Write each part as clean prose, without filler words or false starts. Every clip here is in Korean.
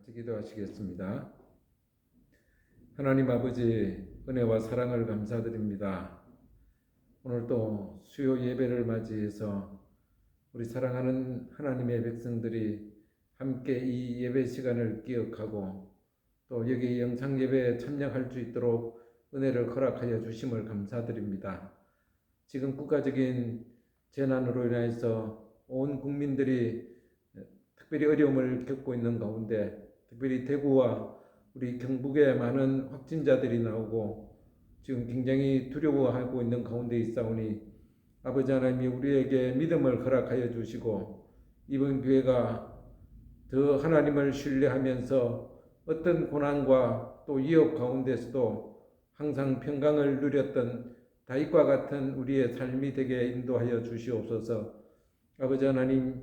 같이 기도하시겠습니다. 하나님 아버지, 은혜와 사랑을 감사드립니다. 오늘 또 수요 예배를 맞이해서 우리 사랑하는 하나님의 백성들이 함께 이 예배 시간을 기억하고 또 여기 영상 예배에 참여할 수 있도록 은혜를 허락하여 주심을 감사드립니다. 지금 국가적인 재난으로 인해서 온 국민들이 특별히 어려움을 겪고 있는 가운데 특별히 대구와 우리 경북에 많은 확진자들이 나오고 지금 굉장히 두려워하고 있는 가운데 있사오니 아버지 하나님이 우리에게 믿음을 허락하여 주시고 이번 교회가 더 하나님을 신뢰하면서 어떤 고난과 또 위협 가운데서도 항상 평강을 누렸던 다윗과 같은 우리의 삶이 되게 인도하여 주시옵소서. 아버지 하나님,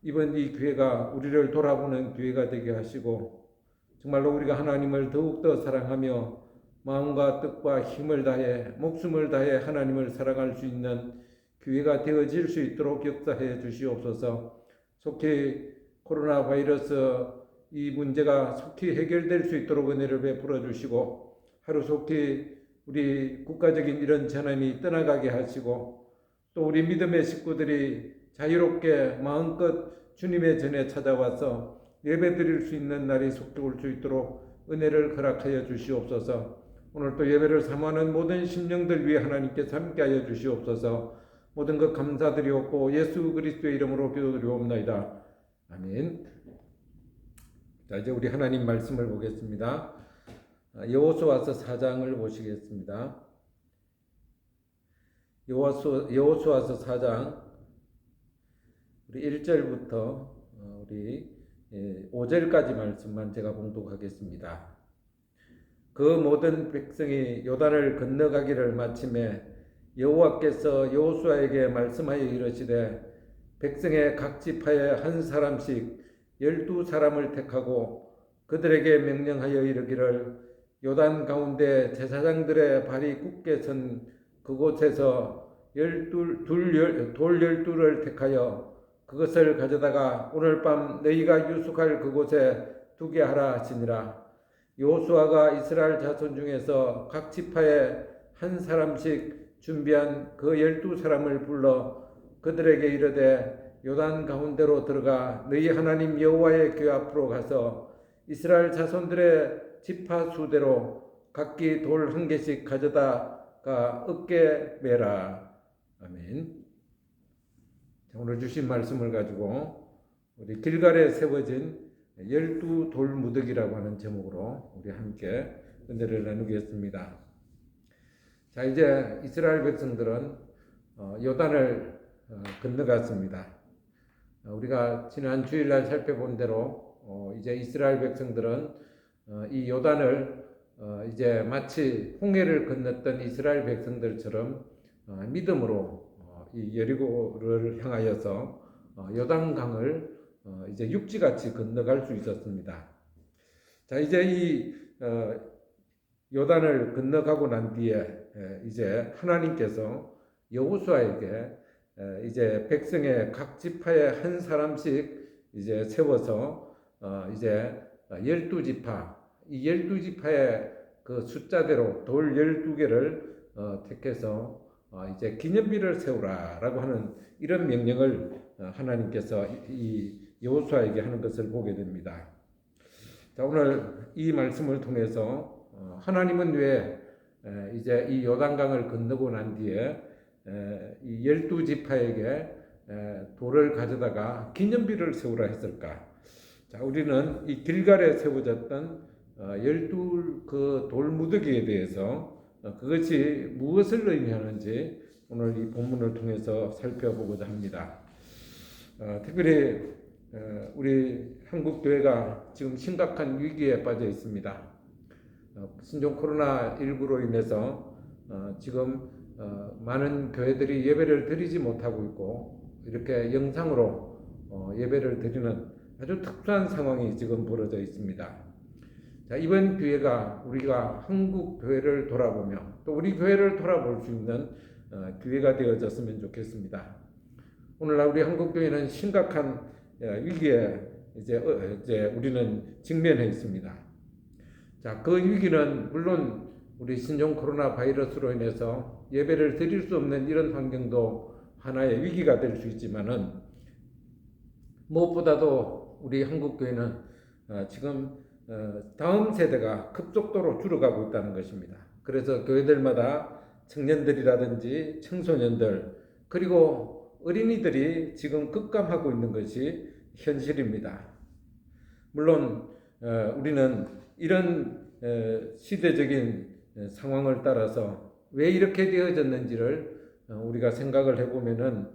이번 이 교회가 우리를 돌아보는 교회가 되게 하시고 정말로 우리가 하나님을 더욱더 사랑하며 마음과 뜻과 힘을 다해 목숨을 다해 하나님을 사랑할 수 있는 교회가 되어질 수 있도록 역사해 주시옵소서. 속히 코로나 바이러스 이 문제가 속히 해결될 수 있도록 은혜를 베풀어 주시고 하루속히 우리 국가적인 이런 재난이 떠나가게 하시고 또 우리 믿음의 식구들이 자유롭게 마음껏 주님의 전에 찾아와서 예배드릴 수 있는 날이 속히 올 수 있도록 은혜를 허락하여 주시옵소서. 오늘 또 예배를 사모하는 모든 심령들 위해 하나님께서 함께하여 주시옵소서. 모든 것 감사드리옵고 예수 그리스도의 이름으로 기도드리옵나이다. 아멘. 자, 이제 우리 하나님 말씀을 보겠습니다. 여호수아서 4장을 보시겠습니다. 여호수아서 4장 우리 1절부터 우리 5절까지 말씀만 제가 봉독하겠습니다. 그 모든 백성이 요단을 건너가기를 마침에 여호와께서 여호수아에게 말씀하여 이르시되 백성의 각 지파에 한 사람씩 12사람을 택하고 그들에게 명령하여 이르기를 요단 가운데 제사장들의 발이 굳게 선 그곳에서 돌 12를 택하여 그것을 가져다가 오늘 밤 너희가 유숙할 그곳에 두게 하라 하시니라. 여호수아가 이스라엘 자손 중에서 각 지파에 한 사람씩 준비한 그 12사람을 불러 그들에게 이르되 요단 가운데로 들어가 너희 하나님 여호와의 궤 앞으로 가서 이스라엘 자손들의 지파 수대로 각기 돌 한 개씩 가져다가 어깨 매라. 아멘. 오늘 주신 말씀을 가지고 우리 길갈에 세워진 12돌 무더기라고 하는 제목으로 우리 함께 은혜를 나누겠습니다. 자, 이제 이스라엘 백성들은 요단을 건너갔습니다. 우리가 지난 주일날 살펴본 대로 이제 이스라엘 백성들은 이 요단을 이제 마치 홍해를 건넜던 이스라엘 백성들처럼 믿음으로 이 여리고를 향하여서 요단강을 이제 육지같이 건너갈 수 있었습니다. 자, 이제 이 요단을 건너가고 난 뒤에 이제 하나님께서 여호수아에게 이제 백성의 각 지파에 한 사람씩 이제 세워서 이제 12지파, 이 12지파의 그 숫자대로 돌 12개를 택해서 이제 기념비를 세우라라고 하는 이런 명령을 하나님께서 이 여호수아에게 하는 것을 보게 됩니다. 자, 오늘 이 말씀을 통해서 하나님은 왜 이제 이 요단강을 건너고 난 뒤에 이 12지파에게 돌을 가져다가 기념비를 세우라 했을까? 자, 우리는 이 길갈에 세워졌던 12그 돌무더기에 대해서 그것이 무엇을 의미하는지 오늘 이 본문을 통해서 살펴보고자 합니다. 특별히 우리 한국 교회가 지금 심각한 위기에 빠져 있습니다. 신종 코로나19로 인해서 지금 많은 교회들이 예배를 드리지 못하고 있고 이렇게 영상으로 예배를 드리는 아주 특수한 상황이 지금 벌어져 있습니다. 자, 이번 기회가 우리가 한국 교회를 돌아보며 또 우리 교회를 돌아볼 수 있는 기회가 되어졌으면 좋겠습니다. 오늘날 우리 한국 교회는 심각한 위기에 이제 우리는 직면해 있습니다. 자, 그 위기는 물론 우리 신종 코로나 바이러스로 인해서 예배를 드릴 수 없는 이런 환경도 하나의 위기가 될 수 있지만은 무엇보다도 우리 한국교회는 지금 다음 세대가 급속도로 줄어가고 있다는 것입니다. 그래서 교회들마다 청년들이라든지 청소년들 그리고 어린이들이 지금 급감하고 있는 것이 현실입니다. 물론 우리는 이런 시대적인 상황을 따라서 왜 이렇게 되어졌는지를 우리가 생각을 해보면은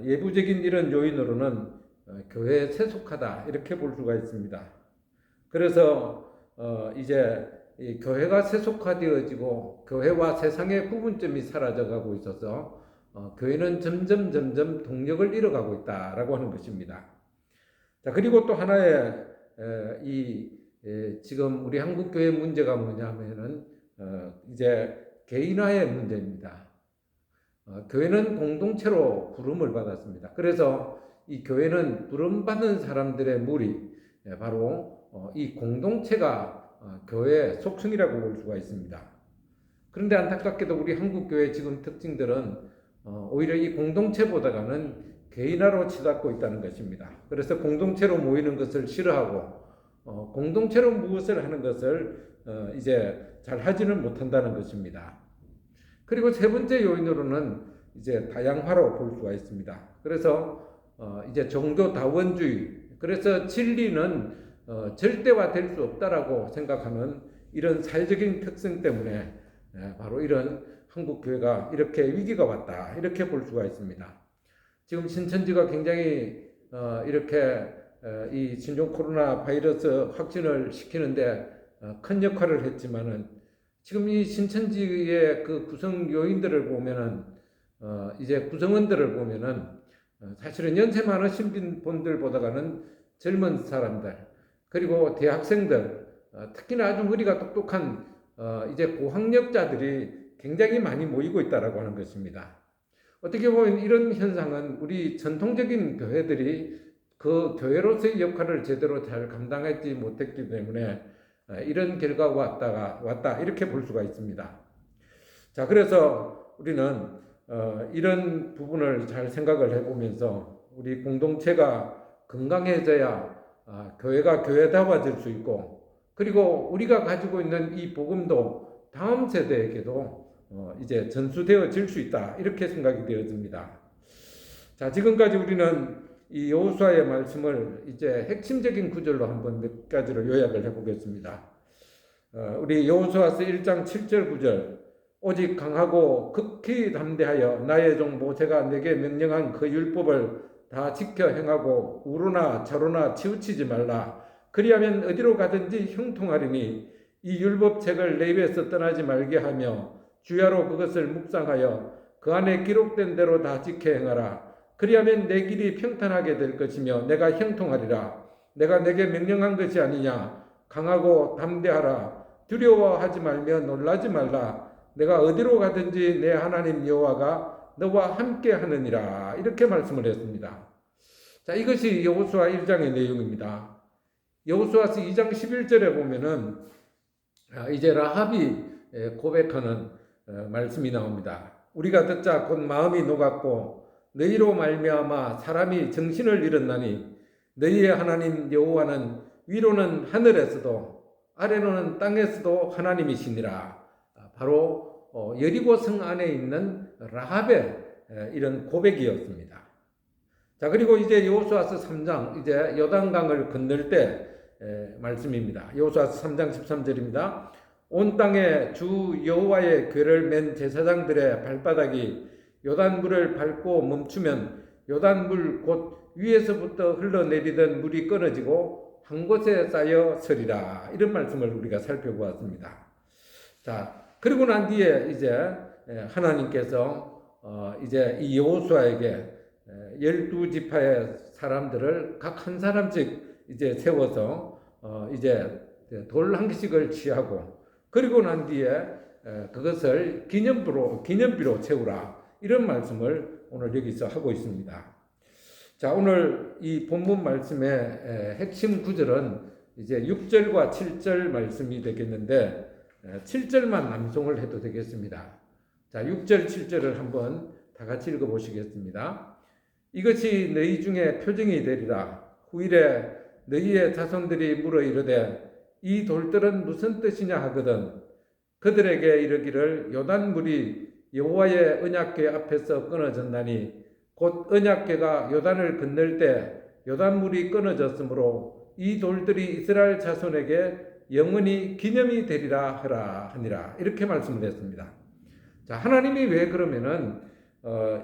예부적인 이런 요인으로는 교회에 세속하다 이렇게 볼 수가 있습니다. 그래서 이제 이 교회가 세속화되어지고 교회와 세상의 구분점이 사라져가고 있어서 교회는 점점 동력을 잃어가고 있다라고 하는 것입니다. 자, 그리고 또 하나의 지금 우리 한국 교회 문제가 뭐냐면은 이제 개인화의 문제입니다. 교회는 공동체로 부름을 받았습니다. 그래서 이 교회는 부름받는 사람들의 무리, 바로 이 공동체가 교회의 속성이라고 볼 수가 있습니다. 그런데 안타깝게도 우리 한국 교회의 지금 특징들은 오히려 이 공동체보다는 개인화로 치닫고 있다는 것입니다. 그래서 공동체로 모이는 것을 싫어하고 공동체로 무엇을 하는 것을 이제 잘 하지는 못한다는 것입니다. 그리고 세 번째 요인으로는 이제 다양화로 볼 수가 있습니다. 그래서 이제 종교다원주의, 그래서 진리는 절대화될 수 없다라고 생각하는 이런 사회적인 특성 때문에 바로 이런 한국 교회가 이렇게 위기가 왔다 이렇게 볼 수가 있습니다. 지금 신천지가 굉장히 이렇게 이 신종 코로나 바이러스 확진을 시키는데 큰 역할을 했지만은 지금 이 신천지의 그 구성 요인들을 보면은 이제 구성원들을 보면은 사실은 연세 많으신 분들보다는 젊은 사람들 그리고 대학생들 특히나 아주 머리가 똑똑한 이제 고학력자들이 굉장히 많이 모이고 있다라고 하는 것입니다. 어떻게 보면 이런 현상은 우리 전통적인 교회들이 그 교회로서의 역할을 제대로 잘 감당하지 못했기 때문에 이런 결과가 왔다 이렇게 볼 수가 있습니다. 자, 그래서 우리는 이런 부분을 잘 생각을 해보면서 우리 공동체가 건강해져야 교회가 교회다워질 수 있고 그리고 우리가 가지고 있는 이 복음도 다음 세대에게도 이제 전수되어질 수 있다 이렇게 생각이 되어집니다. 자, 지금까지 우리는 이 여호수아의 말씀을 이제 핵심적인 구절로 한번 몇 가지로 요약을 해보겠습니다. 우리 여호수아서 1장 7절 9절 오직 강하고 극히 담대하여 나의 종 모세가 내게 명령한 그 율법을 다 지켜 행하고 우로나 좌로나 치우치지 말라. 그리하면 어디로 가든지 형통하리니 이 율법책을 내 입에서 떠나지 말게 하며 주야로 그것을 묵상하여 그 안에 기록된 대로 다 지켜 행하라. 그리하면 내 길이 평탄하게 될 것이며 내가 형통하리라. 내가 내게 명령한 것이 아니냐. 강하고 담대하라. 두려워하지 말며 놀라지 말라. 내가 어디로 가든지 내 하나님 여호와가 너와 함께 하느니라. 이렇게 말씀을 했습니다. 자, 이것이 여호수아 1장의 내용입니다. 여호수아서 2장 11절에 보면은 이제 라합이 고백하는 말씀이 나옵니다. 우리가 듣자 곧 마음이 녹았고 너희로 말미암아 사람이 정신을 잃었나니 너희의 하나님 여호와는 위로는 하늘에서도 아래로는 땅에서도 하나님이시니라. 바로 여리고 성 안에 있는 라합의 이런 고백이었습니다. 자, 그리고 이제 여호수아서 3장 이제 요단강을 건널 때 말씀입니다. 여호수아서 3장 13절입니다. 온 땅에 주 여호와의 궤를 맨 제사장들의 발바닥이 요단물을 밟고 멈추면 요단물 곧 위에서부터 흘러내리던 물이 끊어지고 한 곳에 쌓여 서리라. 이런 말씀을 우리가 살펴보았습니다. 자, 그리고 난 뒤에 이제 하나님께서 이제 이 여호수아에게 12지파의 사람들을 각 한 사람씩 이제 세워서 이제 돌 한 개씩을 취하고 그리고 난 뒤에 그것을 기념비로 채우라. 이런 말씀을 오늘 여기서 하고 있습니다. 자, 오늘 이 본문 말씀의 핵심 구절은 이제 6절과 7절 말씀이 되겠는데 7절만 낭송을 해도 되겠습니다. 자, 6절, 7절을 한번 다 같이 읽어보시겠습니다. 이것이 너희 중에 표징이 되리라. 후일에 너희의 자손들이 물어 이르되 이 돌들은 무슨 뜻이냐 하거든 그들에게 이르기를 요단물이 여호와의 언약궤 앞에서 끊어졌나니 곧 언약궤가 요단을 건널 때 요단물이 끊어졌으므로 이 돌들이 이스라엘 자손에게 영원히 기념이 되리라 하니라. 이렇게 말씀을 했습니다. 자, 하나님이 왜 그러면은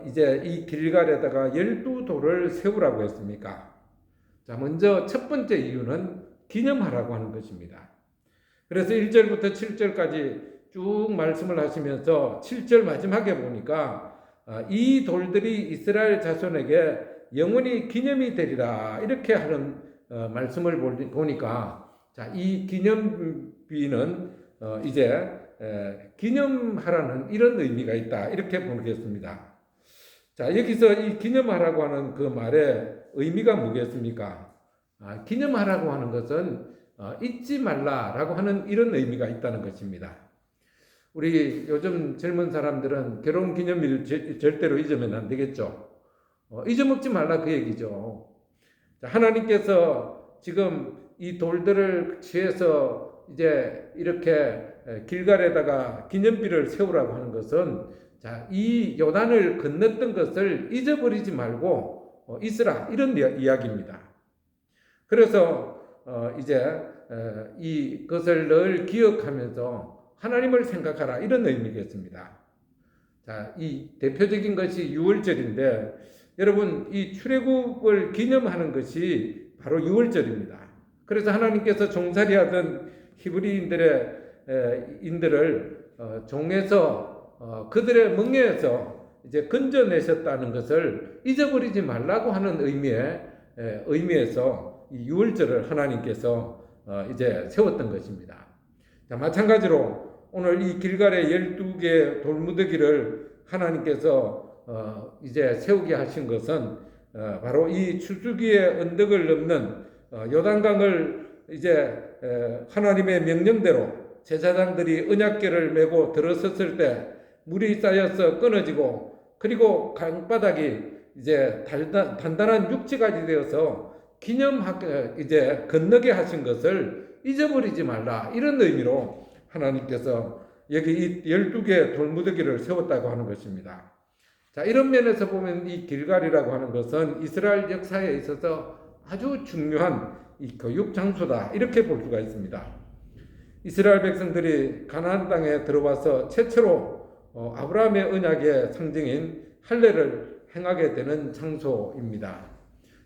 이제 이 길갈에다가 12돌을 세우라고 했습니까? 자, 먼저 첫 번째 이유는 기념하라고 하는 것입니다. 그래서 1절부터 7절까지 쭉 말씀을 하시면서 7절 마지막에 보니까 이 돌들이 이스라엘 자손에게 영원히 기념이 되리라 이렇게 하는 말씀을 보니까 자, 이 기념비는 이제 기념하라는 이런 의미가 있다 이렇게 보겠습니다. 자, 여기서 이 기념하라고 하는 그 말의 의미가 뭐겠습니까? 기념하라고 하는 것은 잊지 말라라고 하는 이런 의미가 있다는 것입니다. 우리 요즘 젊은 사람들은 결혼 기념일 절대로 잊으면 안 되겠죠. 잊어먹지 말라 그 얘기죠. 자, 하나님께서 지금 이 돌들을 취해서 이제 이렇게 길갈에다가 기념비를 세우라고 하는 것은 자, 이 요단을 건넜던 것을 잊어버리지 말고 있으라 이런 이야기입니다. 그래서 이제 이것을 늘 기억하면서 하나님을 생각하라 이런 의미겠습니다. 자, 이 대표적인 것이 6월절인데 여러분 이 출애굽을 기념하는 것이 바로 6월절입니다. 그래서 하나님께서 종살이하던 히브리인들을 종에서 그들의 멍에에서 이제 건져내셨다는 것을 잊어버리지 말라고 하는 의미에서 이 6월절을 하나님께서 이제 세웠던 것입니다. 자, 마찬가지로 오늘 이 길갈의 12개의 돌무더기를 하나님께서 이제 세우게 하신 것은 바로 이 출애굽의 언덕을 넘는 요단강을 이제 하나님의 명령대로 제사장들이 언약궤를 메고 들어섰을 때 물이 쌓여서 끊어지고 그리고 강바닥이 이제 단단한 육지가 되어서 기념하게 이제 건너게 하신 것을 잊어버리지 말라 이런 의미로 하나님께서 여기 이 12개 돌무더기를 세웠다고 하는 것입니다. 자, 이런 면에서 보면 이 길갈이라고 하는 것은 이스라엘 역사에 있어서 아주 중요한 이 교육 장소다 이렇게 볼 수가 있습니다. 이스라엘 백성들이 가나안 땅에 들어와서 최초로 아브라함의 언약의 상징인 할례를 행하게 되는 장소입니다.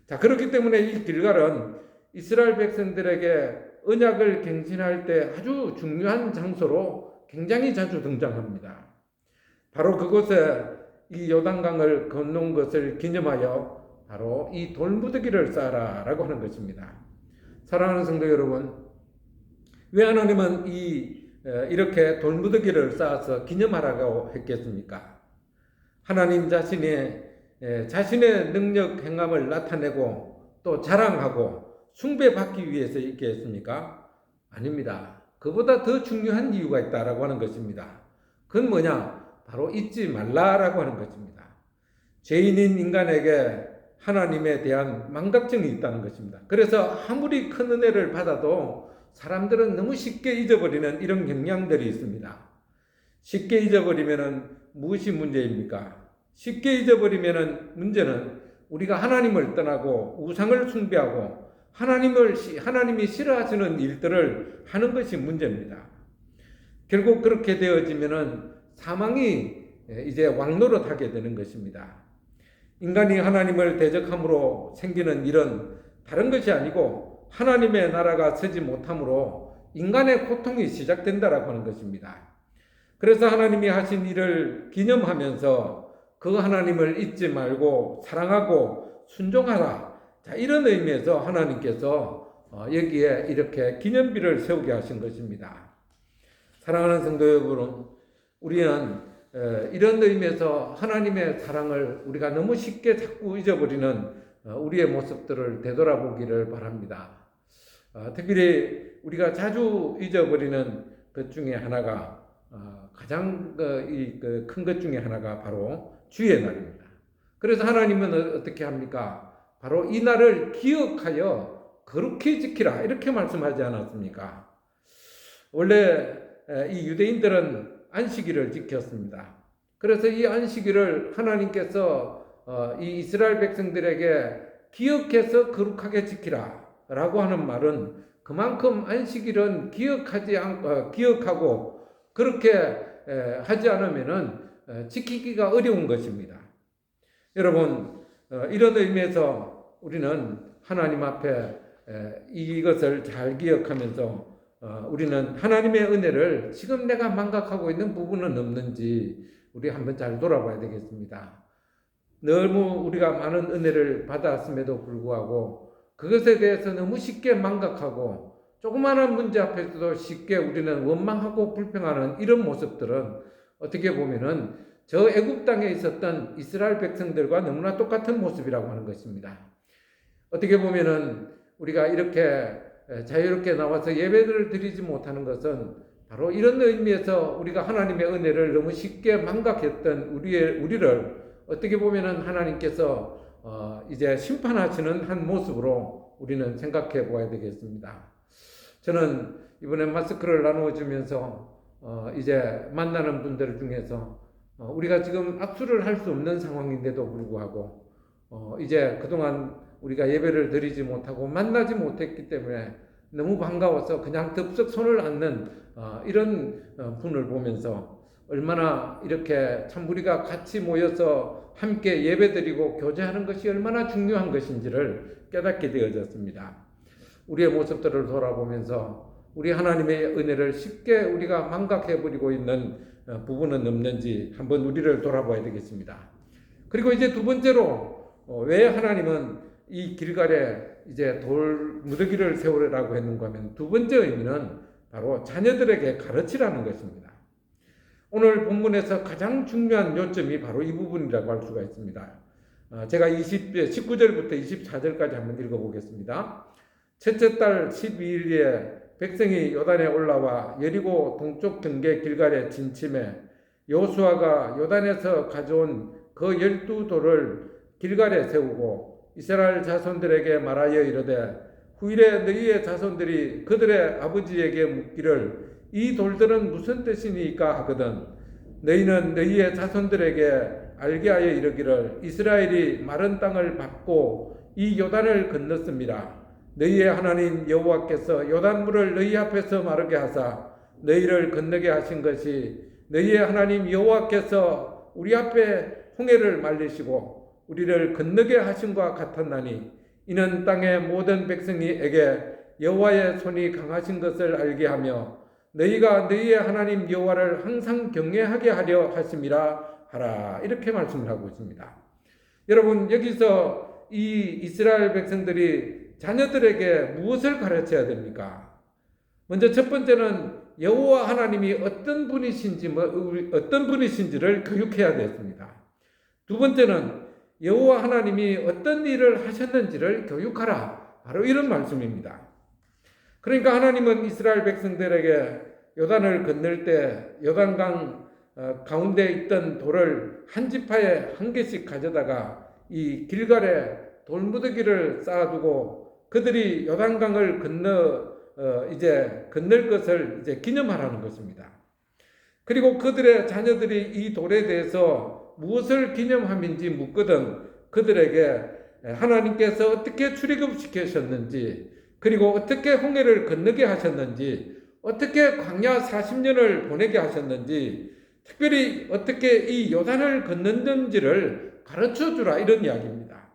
자, 그렇기 때문에 이 길갈은 이스라엘 백성들에게 언약을 갱신할 때 아주 중요한 장소로 굉장히 자주 등장합니다. 바로 그곳에 이 요단강을 건넌 것을 기념하여 바로 이 돌무더기를 쌓아라라고 하는 것입니다. 사랑하는 성도 여러분, 왜 하나님은 이렇게 돌무더기를 쌓아서 기념하라고 했겠습니까? 하나님 자신의 능력 행함을 나타내고 또 자랑하고 숭배받기 위해서 있게 했습니까? 아닙니다. 그보다 더 중요한 이유가 있다라고 하는 것입니다. 그건 뭐냐? 바로 잊지 말라라고 하는 것입니다. 죄인인 인간에게 하나님에 대한 망각증이 있다는 것입니다. 그래서 아무리 큰 은혜를 받아도 사람들은 너무 쉽게 잊어버리는 이런 경향들이 있습니다. 쉽게 잊어버리면 무엇이 문제입니까? 쉽게 잊어버리면 문제는 우리가 하나님을 떠나고 우상을 숭배하고 하나님이 싫어하시는 일들을 하는 것이 문제입니다. 결국 그렇게 되어지면은 사망이 이제 왕노릇하게 되는 것입니다. 인간이 하나님을 대적함으로 생기는 일은 다른 것이 아니고 하나님의 나라가 서지 못함으로 인간의 고통이 시작된다라고 하는 것입니다. 그래서 하나님이 하신 일을 기념하면서 그 하나님을 잊지 말고 사랑하고 순종하라. 자, 이런 의미에서 하나님께서 여기에 이렇게 기념비를 세우게 하신 것입니다. 사랑하는 성도 여러분, 우리는 이런 의미에서 하나님의 사랑을 우리가 너무 쉽게 자꾸 잊어버리는 우리의 모습들을 되돌아보기를 바랍니다. 특별히 우리가 자주 잊어버리는 것 중에 하나가 가장 큰 것 중에 하나가 바로 주의 날입니다. 그래서 하나님은 어떻게 합니까? 바로 이 날을 기억하여 거룩히 지키라 이렇게 말씀하지 않았습니까? 원래 이 유대인들은 안식일을 지켰습니다. 그래서 이 안식일을 하나님께서 이 이스라엘 백성들에게 기억해서 거룩하게 지키라 라고 하는 말은 그만큼 안식일은 기억하고 그렇게 하지 않으면은 지키기가 어려운 것입니다. 여러분, 이런 의미에서 우리는 하나님 앞에 이것을 잘 기억하면서 우리는 하나님의 은혜를 지금 내가 망각하고 있는 부분은 없는지 우리 한번 잘 돌아봐야 되겠습니다. 너무 우리가 많은 은혜를 받았음에도 불구하고 그것에 대해서 너무 쉽게 망각하고 조그마한 문제 앞에서도 쉽게 우리는 원망하고 불평하는 이런 모습들은 어떻게 보면은 저 애굽 땅에 있었던 이스라엘 백성들과 너무나 똑같은 모습이라고 하는 것입니다. 어떻게 보면은 우리가 이렇게 자유롭게 나와서 예배를 드리지 못하는 것은 바로 이런 의미에서 우리가 하나님의 은혜를 너무 쉽게 망각했던 우리를 어떻게 보면은 하나님께서 이제 심판하시는 한 모습으로 우리는 생각해 보아야 되겠습니다. 저는 이번에 마스크를 나누어 주면서 이제 만나는 분들 중에서 우리가 지금 악수를 할 수 없는 상황인데도 불구하고 이제 그동안 우리가 예배를 드리지 못하고 만나지 못했기 때문에 너무 반가워서 그냥 덥석 손을 얹는 이런 분을 보면서 얼마나 이렇게 참 우리가 같이 모여서 함께 예배드리고 교제하는 것이 얼마나 중요한 것인지를 깨닫게 되어졌습니다. 우리의 모습들을 돌아보면서 우리 하나님의 은혜를 쉽게 우리가 망각해버리고 있는 부분은 없는지 한번 우리를 돌아봐야 되겠습니다. 그리고 이제 두 번째로 왜 하나님은 이 길갈에 이제 돌 무더기를 세우라고 했는가 하면 두 번째 의미는 바로 자녀들에게 가르치라는 것입니다. 오늘 본문에서 가장 중요한 요점이 바로 이 부분이라고 할 수가 있습니다. 제가 19절부터 24절까지 한번 읽어보겠습니다. 첫째 달 12일에 백성이 요단에 올라와 여리고 동쪽 경계 길갈에 진침해 여호수아가 요단에서 가져온 그 12돌을 길갈에 세우고 이스라엘 자손들에게 말하여 이르되 후일에 너희의 자손들이 그들의 아버지에게 묻기를 이 돌들은 무슨 뜻이니까 하거든 너희는 너희의 자손들에게 알게 하여 이르기를 이스라엘이 마른 땅을 밟고 이 요단을 건넜습니다. 너희의 하나님 여호와께서 요단물을 너희 앞에서 마르게 하사 너희를 건너게 하신 것이 너희의 하나님 여호와께서 우리 앞에 홍해를 말리시고 우리를 건너게 하신과 같았나니 이는 땅의 모든 백성에게 여호와의 손이 강하신 것을 알게 하며 너희가 너희의 하나님 여호와를 항상 경외하게 하려 하심이라 하라 이렇게 말씀을 하고 있습니다. 여러분 여기서 이 이스라엘 백성들이 자녀들에게 무엇을 가르쳐야 됩니까? 먼저 첫 번째는 여호와 하나님이 어떤 분이신지를 교육해야 됐습니다. 두 번째는 여호와 하나님이 어떤 일을 하셨는지를 교육하라. 바로 이런 말씀입니다. 그러니까 하나님은 이스라엘 백성들에게 요단을 건널 때 요단강 가운데 있던 돌을 한 지파에 한 개씩 가져다가 이 길갈에 돌무더기를 쌓아두고 그들이 요단강을 건널 것을 이제 기념하라는 것입니다. 그리고 그들의 자녀들이 이 돌에 대해서 무엇을 기념함인지 묻거든 그들에게 하나님께서 어떻게 출애굽시키셨는지 그리고 어떻게 홍해를 건너게 하셨는지 어떻게 광야 40년을 보내게 하셨는지 특별히 어떻게 이 요단을 건넜는지를 가르쳐 주라 이런 이야기입니다.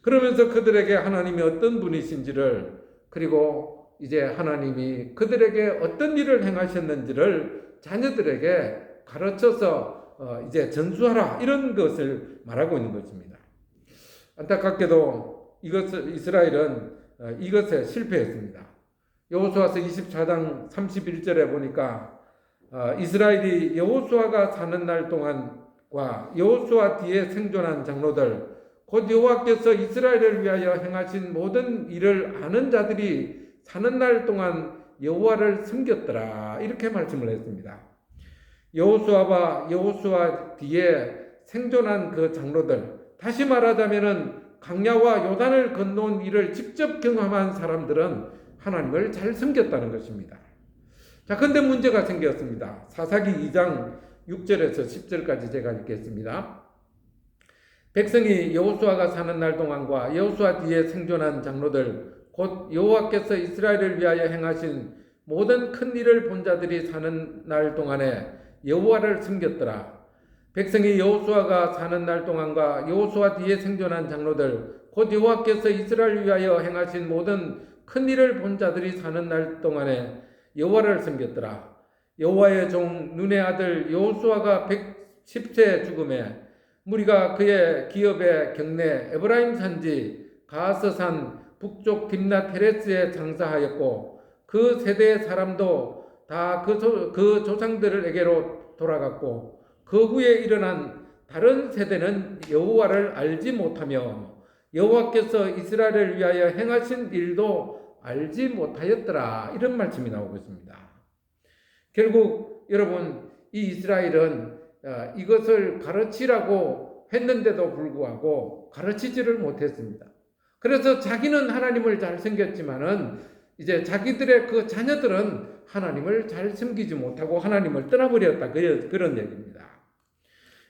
그러면서 그들에게 하나님이 어떤 분이신지를 그리고 이제 하나님이 그들에게 어떤 일을 행하셨는지를 자녀들에게 가르쳐서 이제 전수하라 이런 것을 말하고 있는 것입니다. 안타깝게도 이스라엘은 이것에 실패했습니다. 여호수아서 24장 31절에 보니까 이스라엘이 여호수아가 사는 날 동안과 여호수아 뒤에 생존한 장로들 곧 여호와께서 이스라엘을 위하여 행하신 모든 일을 아는 자들이 사는 날 동안 여호와를 섬겼더라. 이렇게 말씀을 했습니다. 여호수아 뒤에 생존한 그 장로들, 다시 말하자면은 강야와 요단을 건너온 일을 직접 경험한 사람들은 하나님을 잘 섬겼다는 것입니다. 자, 근데 문제가 생겼습니다. 사사기 2장 6절에서 10절까지 제가 읽겠습니다. 백성이 여호수아가 사는 날 동안과 여호수아 뒤에 생존한 장로들 곧 여호와께서 이스라엘을 위하여 행하신 모든 큰 일을 본 자들이 사는 날 동안에 여호와를 섬겼더라. 백성이 여호수아가 사는 날 동안과 여호수아 뒤에 생존한 장로들 곧 여호와께서 이스라엘을 위하여 행하신 모든 큰 일을 본 자들이 사는 날 동안에 여호와를 섬겼더라. 여호와의 종 눈의 아들 여호수아가 110세 죽음에 무리가 그의 기업의 경내 에브라임 산지 가하스산 북쪽 딥낫 헤레스에 장사하였고 그 세대의 사람도 다 그 조상들에게로 돌아갔고 그 후에 일어난 다른 세대는 여호와를 알지 못하며 여호와께서 이스라엘을 위하여 행하신 일도 알지 못하였더라. 이런 말씀이 나오고 있습니다. 결국 여러분, 이 이스라엘은 이것을 가르치라고 했는데도 불구하고 가르치지를 못했습니다. 그래서 자기는 하나님을 잘 섬겼지만은 이제 자기들의 그 자녀들은 하나님을 잘 섬기지 못하고 하나님을 떠나버렸다. 그런 얘기입니다.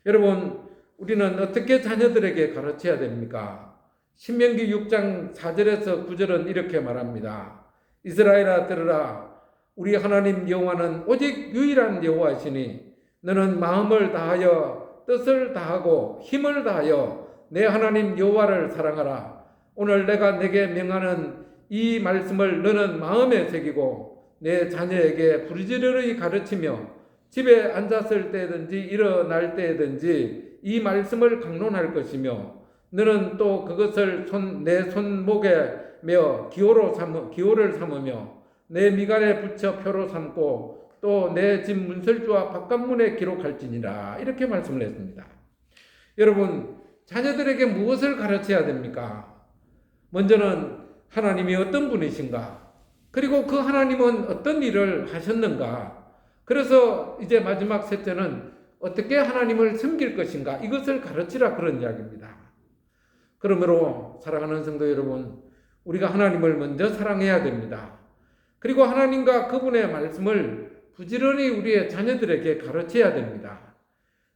여러분, 우리는 어떻게 자녀들에게 가르쳐야 됩니까? 신명기 6장 4절에서 9절은 이렇게 말합니다. 이스라엘아 들으라. 우리 하나님 여호와는 오직 유일한 여호와시니 너는 마음을 다하여 뜻을 다하고 힘을 다하여 내 하나님 여호와를 사랑하라. 오늘 내가 내게 명하는 이 말씀을 너는 마음에 새기고 내 자녀에게 부지런히 가르치며 집에 앉았을 때든지 일어날 때든지 이 말씀을 강론할 것이며 너는 또 그것을 내 손목에 메어 기호를 삼으며 내 미간에 붙여 표로 삼고 또 내 집 문설주와 바깥문에 기록할지니라. 이렇게 말씀을 했습니다. 여러분, 자녀들에게 무엇을 가르쳐야 됩니까? 먼저는 하나님이 어떤 분이신가? 그리고 그 하나님은 어떤 일을 하셨는가? 그래서 이제 마지막 셋째는 어떻게 하나님을 섬길 것인가? 이것을 가르치라, 그런 이야기입니다. 그러므로 사랑하는 성도 여러분, 우리가 하나님을 먼저 사랑해야 됩니다. 그리고 하나님과 그분의 말씀을 부지런히 우리의 자녀들에게 가르쳐야 됩니다.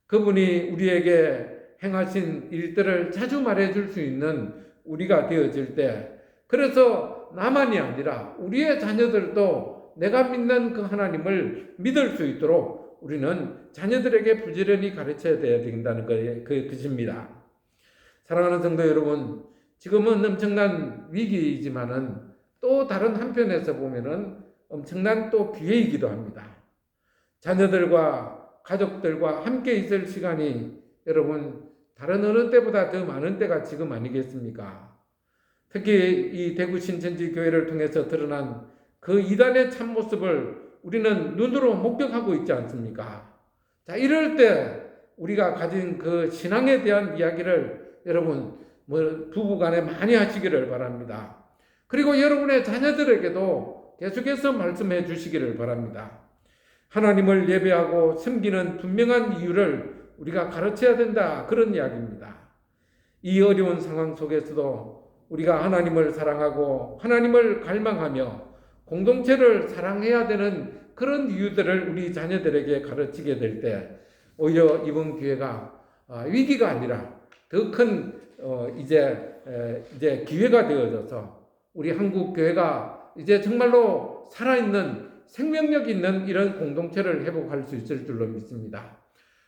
그분이 우리에게 행하신 일들을 자주 말해줄 수 있는 우리가 되어질 때, 그래서 나만이 아니라 우리의 자녀들도 내가 믿는 그 하나님을 믿을 수 있도록 우리는 자녀들에게 부지런히 가르쳐야 된다는 것입니다. 사랑하는 성도 여러분, 지금은 엄청난 위기이지만은 또 다른 한편에서 보면은 엄청난 또 기회이기도 합니다. 자녀들과 가족들과 함께 있을 시간이 여러분 다른 어느 때보다 더 많은 때가 지금 아니겠습니까? 특히 이 대구 신천지 교회를 통해서 드러난 그 이단의 참모습을 우리는 눈으로 목격하고 있지 않습니까? 자, 이럴 때 우리가 가진 그 신앙에 대한 이야기를 여러분 부부간에 많이 하시기를 바랍니다. 그리고 여러분의 자녀들에게도 계속해서 말씀해 주시기를 바랍니다. 하나님을 예배하고 섬기는 분명한 이유를 우리가 가르쳐야 된다, 그런 이야기입니다. 이 어려운 상황 속에서도 우리가 하나님을 사랑하고 하나님을 갈망하며 공동체를 사랑해야 되는 그런 이유들을 우리 자녀들에게 가르치게 될 때 오히려 이번 기회가 위기가 아니라 더 큰 이제 기회가 되어져서 우리 한국 교회가 이제 정말로 살아있는 생명력 있는 이런 공동체를 회복할 수 있을 줄로 믿습니다.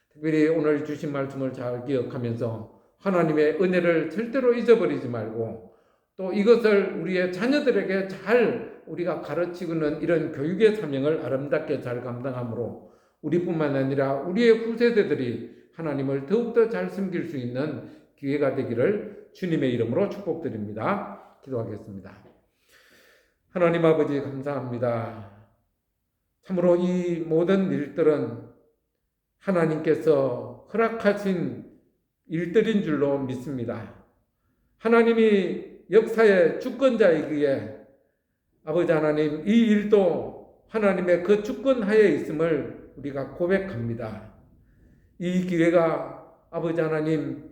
특별히 오늘 주신 말씀을 잘 기억하면서 하나님의 은혜를 절대로 잊어버리지 말고 또 이것을 우리의 자녀들에게 잘 우리가 가르치고는 이런 교육의 사명을 아름답게 잘 감당함으로 우리뿐만 아니라 우리의 후세대들이 하나님을 더욱더 잘 섬길 수 있는 기회가 되기를 주님의 이름으로 축복드립니다. 기도하겠습니다. 하나님 아버지 감사합니다. 참으로 이 모든 일들은 하나님께서 허락하신 일들인 줄로 믿습니다. 하나님이 역사의 주권자이기에 아버지 하나님, 이 일도 하나님의 그 주권하에 있음을 우리가 고백합니다. 이 기회가 아버지 하나님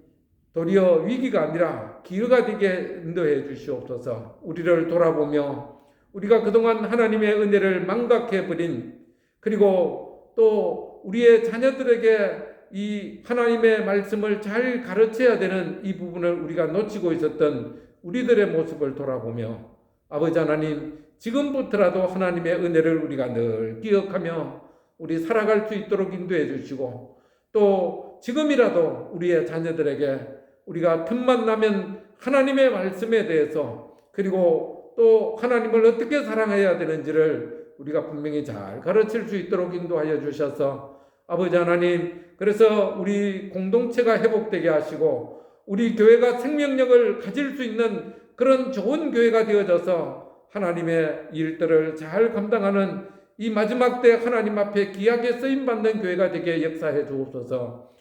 도리어 위기가 아니라 기회가 되게 인도해 주시옵소서. 우리를 돌아보며 우리가 그동안 하나님의 은혜를 망각해버린, 그리고 또 우리의 자녀들에게 이 하나님의 말씀을 잘 가르쳐야 되는 이 부분을 우리가 놓치고 있었던 우리들의 모습을 돌아보며 아버지 하나님, 지금부터라도 하나님의 은혜를 우리가 늘 기억하며 우리 살아갈 수 있도록 인도해 주시고, 또 지금이라도 우리의 자녀들에게 우리가 틈만 나면 하나님의 말씀에 대해서, 그리고 또 하나님을 어떻게 사랑해야 되는지를 우리가 분명히 잘 가르칠 수 있도록 인도하여 주셔서 아버지 하나님, 그래서 우리 공동체가 회복되게 하시고 우리 교회가 생명력을 가질 수 있는 그런 좋은 교회가 되어져서 하나님의 일들을 잘 감당하는 이 마지막 때 하나님 앞에 귀하게 쓰임받는 교회가 되게 역사해 주옵소서.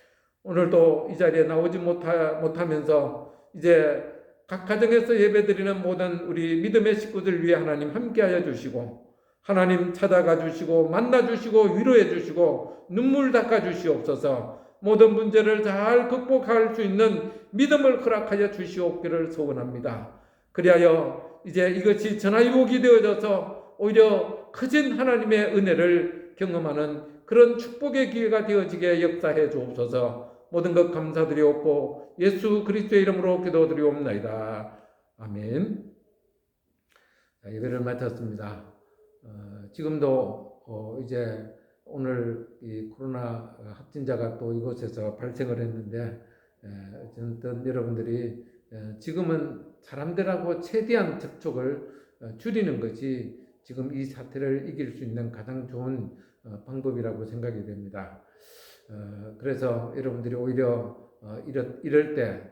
오늘도 이 자리에 나오지 못하면서 이제 각 가정에서 예배드리는 모든 우리 믿음의 식구들 위해 하나님 함께하여 주시고, 하나님 찾아가 주시고 만나 주시고 위로해 주시고 눈물 닦아 주시옵소서. 모든 문제를 잘 극복할 수 있는 믿음을 허락하여 주시옵기를 소원합니다. 그리하여 이제 이것이 전화위복이 되어져서 오히려 크신 하나님의 은혜를 경험하는 그런 축복의 기회가 되어지게 역사해 주옵소서. 모든 것 감사드리옵고 예수 그리스도의 이름으로 기도드리옵나이다. 아멘. 자, 예배를 마쳤습니다. 지금도 이제 오늘 이 코로나 확진자가 또 이곳에서 발생을 했는데, 어쨌든 여러분들이 지금은 사람들하고 최대한 접촉을 줄이는 것이 지금 이 사태를 이길 수 있는 가장 좋은 방법이라고 생각이 됩니다. 그래서 여러분들이 오히려 이럴 때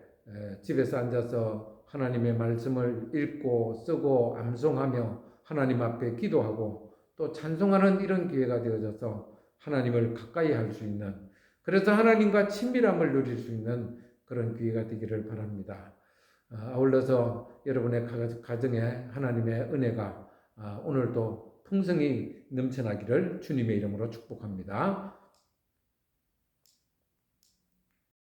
집에서 앉아서 하나님의 말씀을 읽고 쓰고 암송하며 하나님 앞에 기도하고 또 찬송하는 이런 기회가 되어져서 하나님을 가까이 할 수 있는, 그래서 하나님과 친밀함을 누릴 수 있는 그런 기회가 되기를 바랍니다. 아울러서 여러분의 가정에 하나님의 은혜가 오늘도 풍성히 넘쳐나기를 주님의 이름으로 축복합니다.